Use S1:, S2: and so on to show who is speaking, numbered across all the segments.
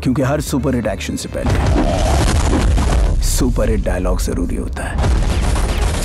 S1: क्योंकि हर superhit action से पहले सुपरहिट डायलॉग जरूरी होता है।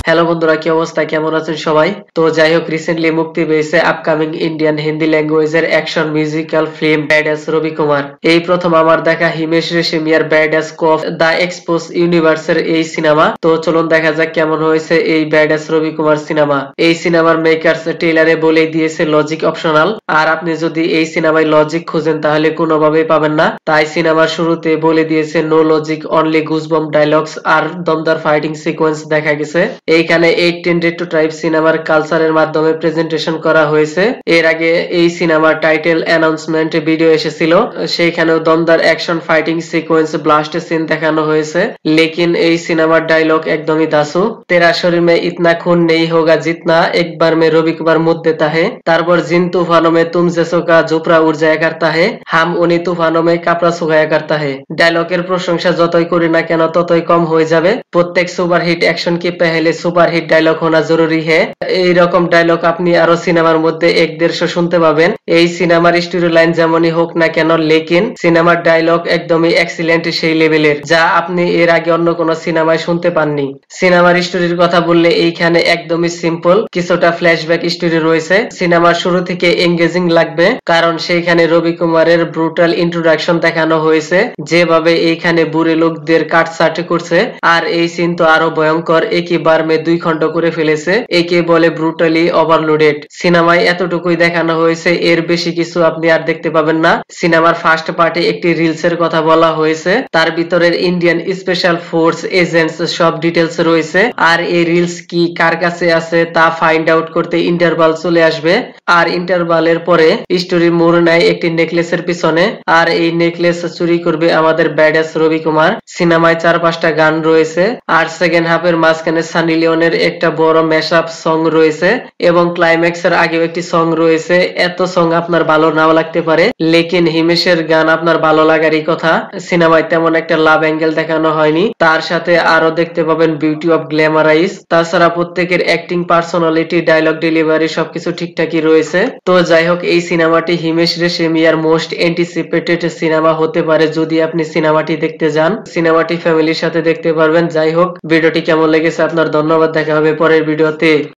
S2: হ্যালো বন্ধুরা, কি অবস্থা, কেমন আছেন সবাই? তো যাই হোক, রিসেন্টলি মুক্তি পেয়েছে আপকামিং ইন্ডিয়ান হিন্দি ল্যাঙ্গুয়েজের action musical film badass Ravi Kumar. এই প্রথম আমার দেখা হিমেশ রেশমিয়ার ব্যাডাস কফ দ্য এক্সপোজ ইউনিভার্সের এই সিনেমা। তো চলুন দেখা যাক কেমন হয়েছে এই ব্যাডাস রবি কুমার সিনেমা। এই সিনেমার মেকার্স ট্রেলারে বলেই দিয়েছে লজিক অপশনাল। আর আপনি যদি এই সিনেমায় লজিক খুঁজেন তাহলে কোনোভাবেই পাবেন না। তাই সিনেমার শুরুতে বলে দিয়েছে নো লজিক, অনলি গুজবম্প ডায়লগস আর দমদার ফাইটিং সিকোয়েন্স দেখা গেছে। এইখানে 810 টু ট্রাইব সিনেমার কালচারের মাধ্যমে প্রেজেন্টেশন করা হয়েছে। এর আগে এই সিনেমার টাইটেল অ্যানাউন্সমেন্ট ভিডিও এসেছিল, সেইখানেও দমদার action fighting sequence blast scene দেখানো হয়েছে। লেকিন এই সিনেমার ডায়লগ একদমই দাসু। তেরা শরীর মে ইতনা খুন নেই হোগা জিতনা একবার মে রবি কুমার মুদ দেতা হে। তারপর জিন তুফানো মে তুম জেসো কা ঝোপড়া উড় জায়া করতা হে, হাম উনি তুফানো মে কাপড়া শুকায়া করতা হে। ডায়লগের প্রশংসা যতই করি না কেন ততই কম হয়ে যাবে। প্রত্যেক সুপারহিট অ্যাকশন কি পেহলে সুপারহিট ডায়লগ হোনা জরুরি হে। এইরকম ডায়লগ আপনি আরো সিনেমার মধ্যে 1-150 শুনতে পাবেন। এই সিনেমার স্টোরি লাইন যেমনই হোক না কেন, লেকিন সিনেমার ডায়লগ একদমই এক্সিলেন্ট, সেই লেভেলের, যা আপনি এর আগে অন্য কোন সিনেমায় শুনতে পাননি। সিনেমার স্টোরির কথা বললে এইখানে একদমই সিম্পল, কিছুটা ফ্ল্যাশব্যাক স্টোরি রয়েছে। সিনেমার শুরু থেকে এঙ্গেজিং লাগবে, কারণ সেইখানে রবি কুমারের ব্রুটাল ইন্ট্রোডাকশন দেখানো হয়েছে, যেভাবে এইখানে বুড়ে লোকদের কাটছাট করছে। আর এই সিন তো আরো ভয়ঙ্কর, একইবার মে 2 খন্ড করে ফেলেছে। একে বলে ব্রুটালি ওভারলোডেড। সিনেমায় এতটুকুই দেখানো হয়েছে, এর বেশি কিছু আপনি আর দেখতে পাবেন না। সিনেমার ফার্স্ট পার্টে একটি রিলস এর কথা বলা হয়েছে, তার ভিতরের ইন্ডিয়ান স্পেশাল ফোর্স এজেন্টস সব ডিটেলস রয়েছে। আর এই রিলস কি কার কাছে আছে তা ফাইন্ড আউট করতে ইন্টারভাল চলে আসবে। আর ইন্টারভালের পরে স্টোরি মোড় নেয় একটি নেকলেসের পিছনে, আর এই নেকলেস চুরি করবে আমাদের ব্যাডাস রবি কুমার। সিনেমায় 4-5টা গান রয়েছে, আর সেকেন্ড হাফের মাঝখানে সানি লিওনের একটা বড় ম্যাশআপ সং রয়েছে, এবং ক্লাইম্যাক্সের আগেও একটি সং রয়েছে। এত সং আপনার ভালো নাও লাগতে পারে, লেকিন হিমেশের গান আপনার ভালো লাগারই কথা। সিনেমায় তেমন একটা লাভ অ্যাঙ্গেল দেখানো হয়নি, তার সাথে আরো দেখতে পাবেন বিউটি অফ গ্ল্যামারাইজ। তাছাড়া প্রত্যেকের অ্যাক্টিং, পার্সোনালিটি, ডায়লগ ডেলিভারি সবকিছু ঠিকঠাকই রয়েছে। তো যাই হোক, এই সিনেমাটি হিমেশ রেশমিয়ার মোস্ট অ্যান্টিসিপেটেড সিনেমা হতে পারে যদি আপনি সিনেমাটি দেখতে যান। সিনেমাটি ফ্যামিলির সাথে দেখতে পারবেন। যাই হোক, ভিডিওটি কেমন লেগেছে আপনার, ধন্যবাদ। দেখা হবে পরের ভিডিওতে।